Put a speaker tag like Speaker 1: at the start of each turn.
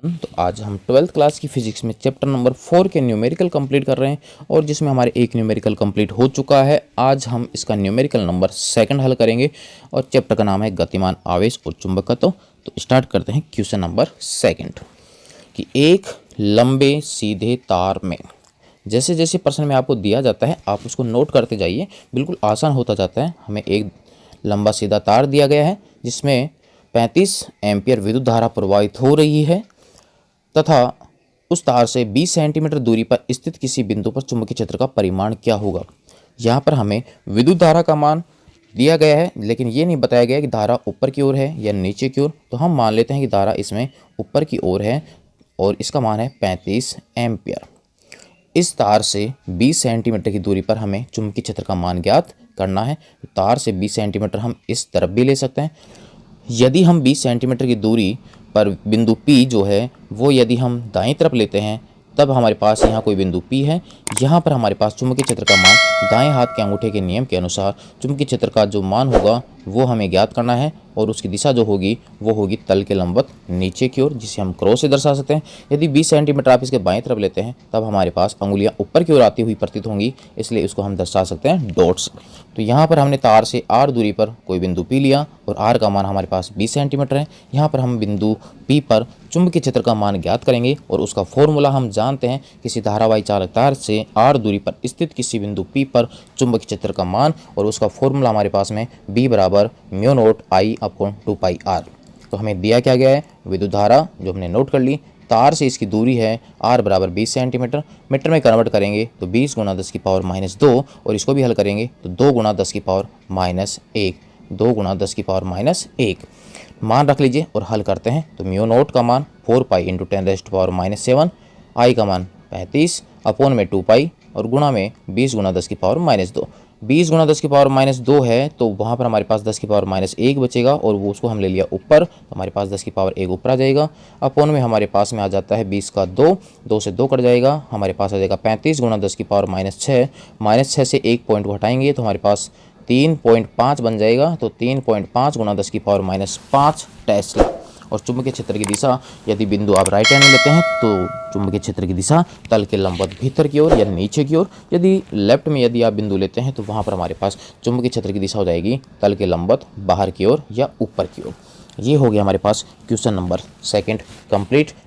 Speaker 1: तो आज हम 12th क्लास की फिजिक्स में चैप्टर नंबर 4 के न्यूमेरिकल कंप्लीट कर रहे हैं और जिसमें हमारे एक न्यूमेरिकल कंप्लीट हो चुका है। आज हम इसका न्यूमेरिकल नंबर 2 हल करेंगे और चैप्टर का नाम है गतिमान आवेश और चुंबकत्व। तो स्टार्ट करते हैं क्वेश्चन नंबर 2 कि एक लंबे सीधे तार में, जैसे जैसे प्रश्न में आपको दिया जाता है आप उसको नोट करते जाइए, बिल्कुल आसान होता जाता है। हमें एक लंबा सीधा तार दिया गया है जिसमें 35 एम्पियर विद्युत धारा प्रवाहित हो रही है तथा उस तार से 20 सेंटीमीटर दूरी पर स्थित किसी बिंदु पर चुंबकीय क्षेत्र का परिमाण क्या होगा। यहाँ पर हमें विद्युत धारा का मान दिया गया है, लेकिन ये नहीं बताया गया कि धारा ऊपर की ओर है या नीचे की ओर। तो हम मान लेते हैं कि धारा इसमें ऊपर की ओर है और इसका मान है 35 एम्पियर। इस तार से 20 सेंटीमीटर की दूरी पर हमें चुंबकीय क्षेत्र का मान ज्ञात करना है। तार से 20 सेंटीमीटर हम इस तरफ भी ले सकते हैं। यदि हम 20 सेंटीमीटर की दूरी पर बिंदु P जो है वो यदि हम दाईं तरफ लेते हैं तब हमारे पास यहाँ कोई बिंदु P है। यहाँ पर हमारे पास चुंबकीय क्षेत्र का मान दाएं हाथ के अंगूठे के नियम के अनुसार चुंबकीय क्षेत्र का जो मान होगा वो हमें ज्ञात करना है और उसकी दिशा जो होगी वो होगी तल के लंबवत नीचे की ओर, जिसे हम क्रॉस से दर्शा सकते हैं। यदि 20 सेंटीमीटर आप इसके बाएं तरफ लेते हैं तब हमारे पास अंगुलियां ऊपर की ओर आती हुई प्रतीत होंगी, इसलिए इसको हम दर्शा सकते हैं डॉट्स। तो यहाँ पर हमने तार से r दूरी पर कोई बिंदु P लिया और r का मान हमारे पास 20 सेंटीमीटर है। यहाँ पर हम बिंदु P पर चुंबकीय क्षेत्र का मान ज्ञात करेंगे और उसका फॉर्मूला हम जानते हैं। किसी धारावाही चालक तार से r दूरी पर स्थित किसी बिंदु P पर चुंबकीय क्षेत्र का मान, और उसका फॉर्मूला हमारे पास में B बराबर mu naught I upon 2πr। तो हमें दिया क्या गया है, विद्युत धारा जो हमने नोट कर ली, तार से इसकी दूरी है r बराबर 20 सेंटीमीटर। मीटर में कन्वर्ट करेंगे तो 20 गुना 10 की पावर -2 और इसको भी हल करेंगे तो 2 गुना 10 की पावर -1, 2 गुना 10 की पावर -1 मान रख लीजिए और हल करते हैं तो म्यू नोट का मान 4π इंटू 10⁻⁻7, I का मान 35 अपॉन में 2π और गुणा में 20 गुना 10 की पावर -2। 20 गुना 10 की पावर -2 है तो वहाँ पर हमारे पास 10 की पावर -1 बचेगा और वो उसको हम ले लिया ऊपर, तो हमारे पास 10 की पावर 1 ऊपर आ जाएगा। अपॉन में हमारे पास में आ जाता है 20 का 2, 2 से 2 कट जाएगा, हमारे पास आ जाएगा 35 गुना 10 की पावर -6। -6 से 1 पॉइंट को हटाएंगे तो हमारे पास 3.5 बन जाएगा। तो 3.5 गुना 10 की पावर -5 टेस्ला। और चुंबकीय क्षेत्र की दिशा, यदि बिंदु आप राइट हैंड में लेते हैं तो चुंबकीय क्षेत्र की दिशा तल के लंबवत भीतर की ओर या नीचे की ओर। यदि लेफ्ट में यदि आप बिंदु लेते हैं तो वहाँ पर हमारे पास चुंबकीय क्षेत्र की दिशा हो जाएगी तल के लंबवत बाहर की ओर या ऊपर की ओर। ये हो गया हमारे पास क्वेश्चन नंबर 2 कंप्लीट।